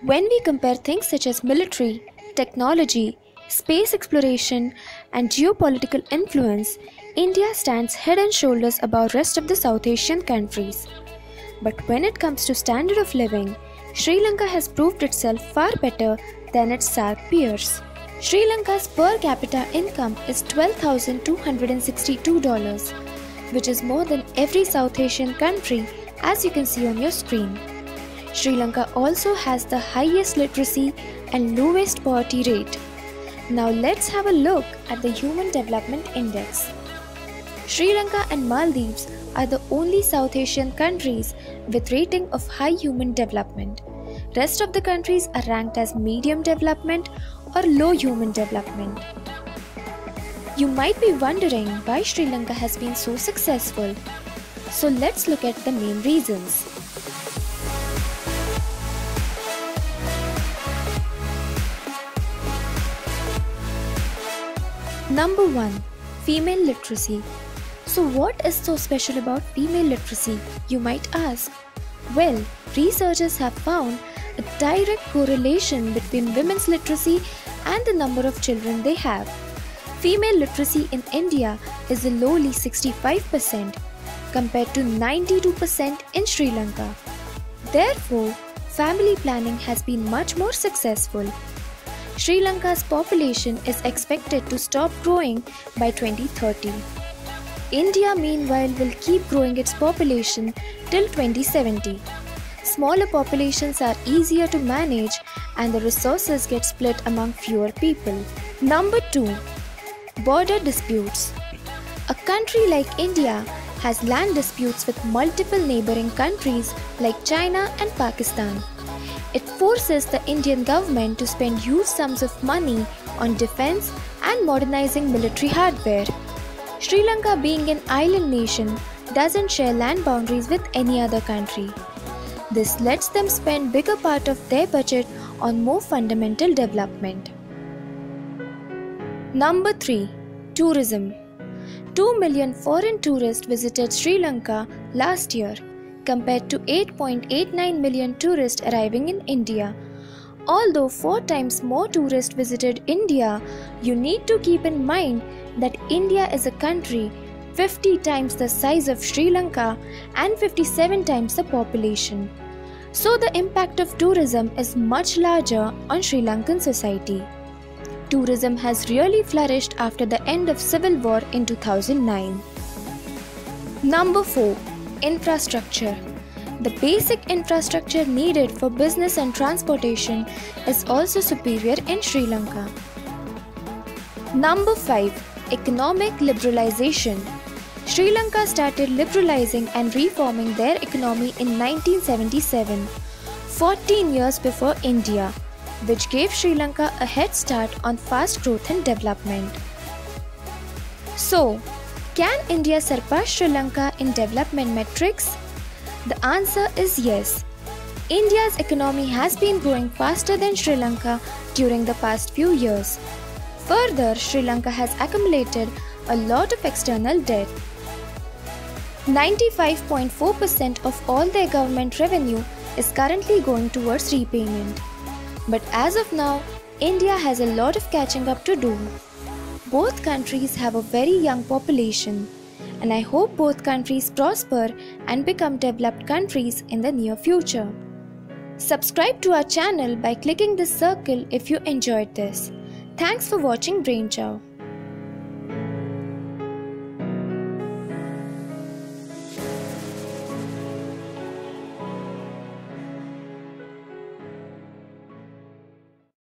When we compare things such as military, technology, space exploration, and geopolitical influence, India stands head and shoulders above rest of the South Asian countries. But when it comes to standard of living, Sri Lanka has proved itself far better than its SAARC peers. Sri Lanka's per capita income is $12,262, which is more than every South Asian country, as you can see on your screen. Sri Lanka also has the highest literacy and lowest poverty rate. Now let's have a look at the Human Development Index. Sri Lanka and Maldives are the only South Asian countries with rating of high human development. Rest of the countries are ranked as medium development or low human development. You might be wondering why Sri Lanka has been so successful. So let's look at the main reasons. Number 1. Female literacy. So what is so special about female literacy, you might ask? Well, researchers have found a direct correlation between women's literacy and the number of children they have. Female literacy in India is a lowly 65% compared to 92% in Sri Lanka. Therefore, family planning has been much more successful. Sri Lanka's population is expected to stop growing by 2030. India, meanwhile, will keep growing its population till 2070. Smaller populations are easier to manage and the resources get split among fewer people. Number 2. Border disputes. A country like India has land disputes with multiple neighboring countries like China and Pakistan. It forces the Indian government to spend huge sums of money on defense and modernizing military hardware. Sri Lanka, being an island nation, doesn't share land boundaries with any other country. This lets them spend bigger part of their budget on more fundamental development. Number 3. Tourism. 2 million foreign tourists visited Sri Lanka last year, compared to 8.89 million tourists arriving in India. Although 4 times more tourists visited India, you need to keep in mind that India is a country 50 times the size of Sri Lanka and 57 times the population. So the impact of tourism is much larger on Sri Lankan society. Tourism has really flourished after the end of civil war in 2009. Number 4. Infrastructure. The basic infrastructure needed for business and transportation is also superior in Sri Lanka. Number 5. Economic liberalisation. Sri Lanka started liberalising and reforming their economy in 1977, 14 years before India, which gave Sri Lanka a head start on fast growth and development. So, can India surpass Sri Lanka in development metrics? The answer is yes. India's economy has been growing faster than Sri Lanka during the past few years. Further, Sri Lanka has accumulated a lot of external debt. 95.4% of all their government revenue is currently going towards repayment. But as of now, India has a lot of catching up to do. Both countries have a very young population, and I hope both countries prosper and become developed countries in the near future. Subscribe to our channel by clicking this circle if you enjoyed this. Thanks for watching Brain Chow.